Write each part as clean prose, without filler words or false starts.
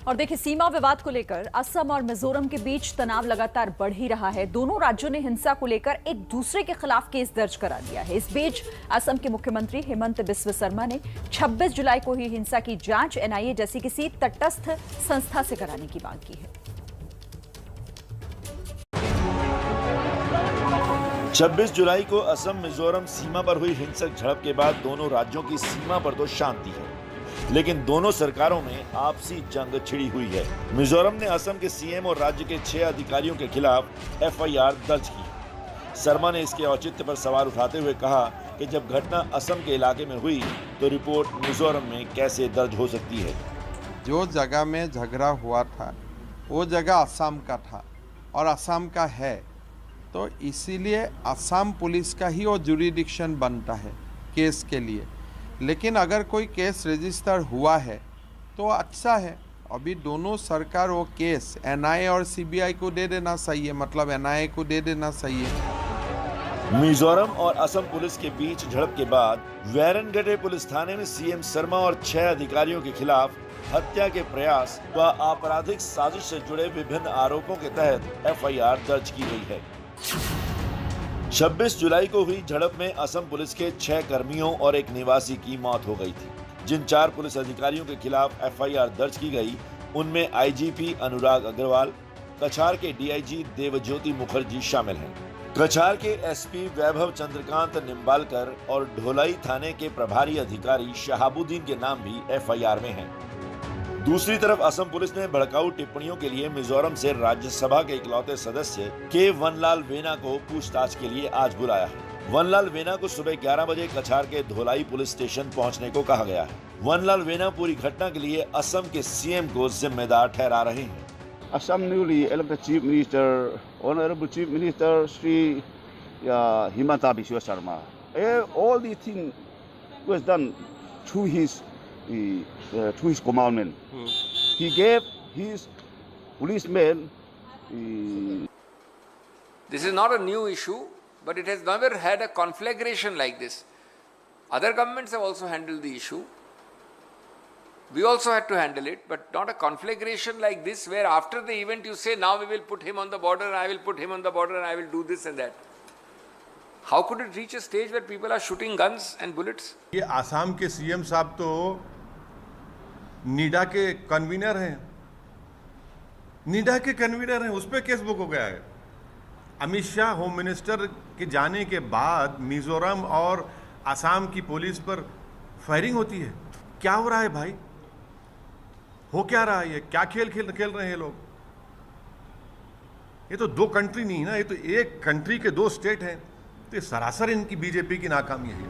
और देखिए, सीमा विवाद को लेकर असम और मिजोरम के बीच तनाव लगातार बढ़ ही रहा है। दोनों राज्यों ने हिंसा को लेकर एक दूसरे के खिलाफ केस दर्ज करा दिया है। इस बीच असम के मुख्यमंत्री हेमंत बिस्व शर्मा ने 26 जुलाई को ही हिंसा की जांच एनआईए जैसी किसी तटस्थ संस्था से कराने की मांग की है। 26 जुलाई को असम मिजोरम सीमा पर हुई हिंसक झड़प के बाद दोनों राज्यों की सीमा पर तो शांति है, लेकिन दोनों सरकारों में आपसी जंग छिड़ी हुई है। मिजोरम ने असम के सीएम और राज्य के 6 अधिकारियों के खिलाफ एफआईआर दर्ज की। शर्मा ने इसके औचित्य पर सवाल उठाते हुए कहा कि जब घटना असम के इलाके में हुई तो रिपोर्ट मिजोरम में कैसे दर्ज हो सकती है। जो जगह में झगड़ा हुआ था वो जगह असम का था और असम का है, तो इसीलिए असम पुलिस का ही वो जुरिडिक्शन बनता है केस के लिए। लेकिन अगर कोई केस रजिस्टर हुआ है तो अच्छा है। अभी दोनों सरकार वो केस एनआईए और सीबीआई को दे देना सही है, मतलब एनआईए को दे देना सही है। मिजोरम और असम पुलिस के बीच झड़प के बाद वैरनगढ़े पुलिस थाने में सीएम शर्मा और 6 अधिकारियों के खिलाफ हत्या के प्रयास व आपराधिक साजिश से जुड़े विभिन्न आरोपों के तहत एफआईआर दर्ज की गई है। 26 जुलाई को हुई झड़प में असम पुलिस के 6 कर्मियों और एक निवासी की मौत हो गई थी। जिन 4 पुलिस अधिकारियों के खिलाफ एफआईआर दर्ज की गई, उनमें आईजीपी अनुराग अग्रवाल, कछार के डीआईजी देवज्योति मुखर्जी शामिल हैं। कछार के एसपी वैभव चंद्रकांत निम्बालकर और ढोलाई थाने के प्रभारी अधिकारी शहाबुद्दीन के नाम भी एफआईआर में हैं। दूसरी तरफ असम पुलिस ने भड़काऊ टिप्पणियों के लिए मिजोरम से राज्यसभा के इकलौते सदस्य के वनलाल वेना को पूछताछ के लिए आज बुलाया है। वनलाल वेना को सुबह 11 बजे कछार के धोलाई पुलिस स्टेशन पहुंचने को कहा गया है। वनलाल वेना पूरी घटना के लिए असम के सीएम को जिम्मेदार ठहरा रहे हैं। Assam newly elected Chief Minister, Honorable Chief Minister Sri Himanta Biswa Sharma, all these things was done through his commandment. He gave his policemen. This is not a new issue, but it has never had a conflagration like this. Other governments have also handled the issue. We also had to handle it, but not a conflagration like this where after the event you say now we will put him on the border, I will put him on the border, I will do this and that. How could it reach a stage where people are shooting guns and bullets? ये आसाम के CM साहब तो नीडा के convener हैं, उस पर case book हो गया है। अमित शाह होम मिनिस्टर के जाने के बाद मिजोरम और आसाम की पुलिस पर फायरिंग होती है। क्या हो रहा है भाई? हो क्या रहा है? ये क्या खेल रहे हैं लोग? ये तो 2 कंट्री नहीं है ना, ये तो एक कंट्री के 2 स्टेट हैं। तो ये सरासर इनकी बीजेपी की नाकामी है।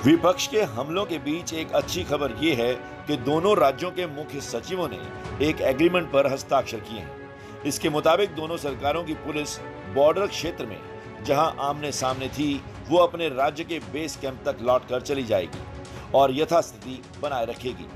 विपक्ष के हमलों के बीच एक अच्छी खबर ये है कि दोनों राज्यों के मुख्य सचिवों ने एक एग्रीमेंट पर हस्ताक्षर किए हैं। इसके मुताबिक दोनों सरकारों की पुलिस बॉर्डर क्षेत्र में जहां आमने सामने थी वो अपने राज्य के बेस कैंप तक लौटकर चली जाएगी और यथास्थिति बनाए रखेगी।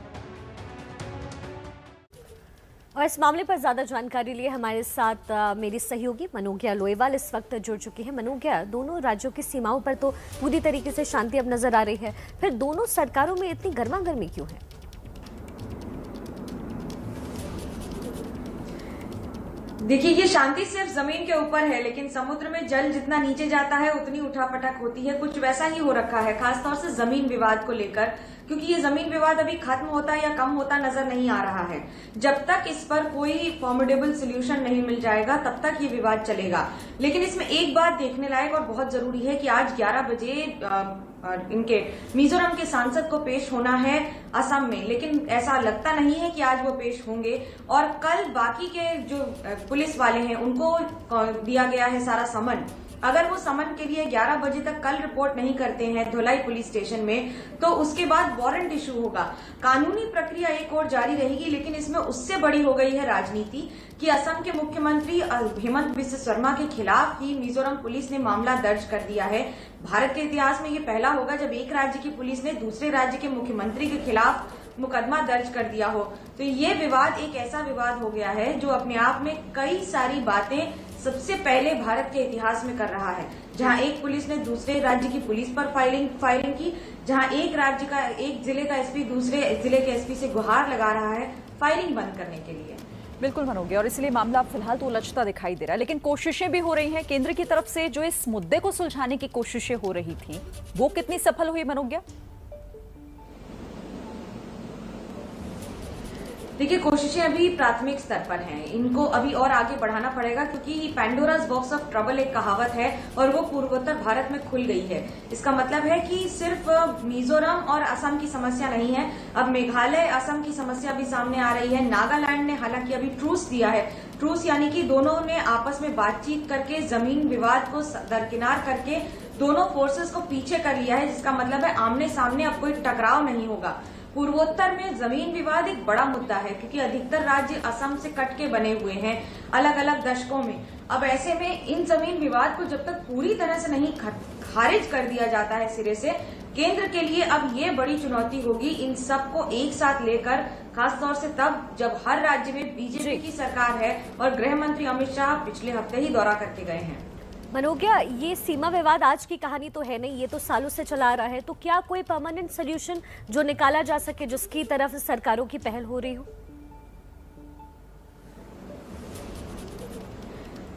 और इस मामले पर ज्यादा जानकारी लिए हमारे साथ मेरी सहयोगी मनोज्ञा लोहेवाल इस वक्त जुड़ चुकी है। मनोज्ञा, दोनों राज्यों की सीमाओं पर तो पूरी तरीके से शांति अब नजर आ रही है, फिर दोनों सरकारों में इतनी गर्मागर्मी क्यों है? देखिए, ये शांति सिर्फ जमीन के ऊपर है, लेकिन समुद्र में जल जितना नीचे जाता है उतनी उठापटक होती है। कुछ वैसा ही हो रखा है, खासतौर से जमीन विवाद को लेकर, क्योंकि ये जमीन विवाद अभी खत्म होता या कम होता नजर नहीं आ रहा है। जब तक इस पर कोई फॉर्मिडेबल सोल्यूशन नहीं मिल जाएगा तब तक ये विवाद चलेगा। लेकिन इसमें एक बात देखने लायक और बहुत जरूरी है कि आज 11 बजे इनके मिजोरम के सांसद को पेश होना है असम में, लेकिन ऐसा लगता नहीं है कि आज वो पेश होंगे। और कल बाकी के जो पुलिस वाले हैं उनको दिया गया है सारा समन। अगर वो समन के लिए 11 बजे तक कल रिपोर्ट नहीं करते हैं धोलाई पुलिस स्टेशन में, तो उसके बाद वारंट इशू होगा। कानूनी प्रक्रिया एक और जारी रहेगी, लेकिन इसमें उससे बड़ी हो गई है राजनीति कि असम के मुख्यमंत्री हेमंत बिस्व शर्मा के खिलाफ ही मिजोरम पुलिस ने मामला दर्ज कर दिया है। भारत के इतिहास में ये पहला होगा जब एक राज्य की पुलिस ने दूसरे राज्य के मुख्यमंत्री के खिलाफ मुकदमा दर्ज कर दिया हो। तो ये विवाद एक ऐसा विवाद हो गया है जो अपने आप में कई सारी बातें सबसे पहले भारत के इतिहास में कर रहा है, जहां एक पुलिस ने दूसरे राज्य की पुलिस पर फायरिंग की, जहां एक जिले का एसपी दूसरे जिले के एसपी से गुहार लगा रहा है, फायरिंग बंद करने के लिए। बिल्कुल मनोगे, और इसलिए मामला फिलहाल तो उलझता दिखाई दे रहा है, लेकिन कोशिशें भी हो रही हैं केंद्र की तरफ से। जो इस मुद्दे को सुलझाने की कोशिशें हो रही थी वो कितनी सफल हुई मनोगे? देखिए, कोशिशें अभी प्राथमिक स्तर पर हैं, इनको अभी और आगे बढ़ाना पड़ेगा, क्योंकि पैंडोरास बॉक्स ऑफ ट्रबल एक कहावत है और वो पूर्वोत्तर भारत में खुल गई है। इसका मतलब है कि सिर्फ मिजोरम और असम की समस्या नहीं है, अब मेघालय, असम की समस्या भी सामने आ रही है। नागालैंड ने हालांकि अभी ट्रूस दिया है, ट्रूस यानी कि दोनों ने आपस में बातचीत करके जमीन विवाद को दरकिनार करके दोनों फोर्सेस को पीछे कर लिया है, जिसका मतलब है आमने सामने अब कोई टकराव नहीं होगा। पूर्वोत्तर में जमीन विवाद एक बड़ा मुद्दा है, क्योंकि अधिकतर राज्य असम से कट के बने हुए हैं अलग अलग दशकों में। अब ऐसे में इन जमीन विवाद को जब तक पूरी तरह से नहीं खारिज कर दिया जाता है सिरे से, केंद्र के लिए अब ये बड़ी चुनौती होगी इन सबको एक साथ लेकर, खासतौर से तब जब हर राज्य में बीजेपी की सरकार है और गृह मंत्री अमित शाह पिछले हफ्ते ही दौरा करके गए हैं। मनोगिया, ये सीमा विवाद आज की कहानी तो है नहीं, ये तो सालों से चला आ रहा है, तो क्या कोई परमानेंट सोल्यूशन जो निकाला जा सके, जिसकी तरफ सरकारों की पहल हो रही हो?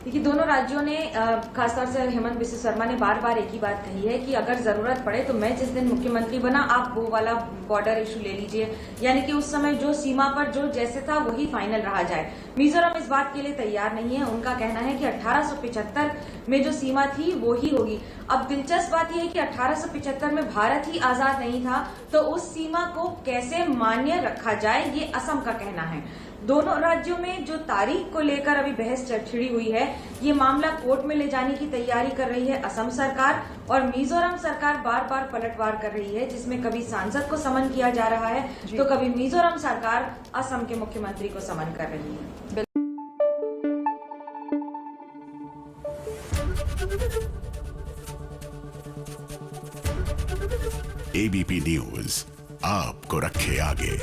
देखिए, दोनों राज्यों ने खासतौर से हेमंत बिस्वा शर्मा ने बार बार एक ही बात कही है कि अगर जरूरत पड़े तो मैं जिस दिन मुख्यमंत्री बना आप वो वाला बॉर्डर इशू ले लीजिए, यानी कि उस समय जो सीमा पर जो जैसे था वही फाइनल रहा जाए। मिजोरम इस बात के लिए तैयार नहीं है, उनका कहना है कि 1875 में जो सीमा थी वो ही होगी। अब दिलचस्प बात यह है कि 1875 में भारत ही आजाद नहीं था, तो उस सीमा को कैसे मान्य रखा जाए, ये असम का कहना है। दोनों राज्यों में जो तारीख को लेकर अभी बहस छिड़ी हुई है, ये मामला कोर्ट में ले जाने की तैयारी कर रही है असम सरकार, और मिजोरम सरकार बार बार पलटवार कर रही है, जिसमें कभी सांसद को समन किया जा रहा है तो कभी मिजोरम सरकार असम के मुख्यमंत्री को समन कर रही है। एबीपी न्यूज आपको रखे आगे।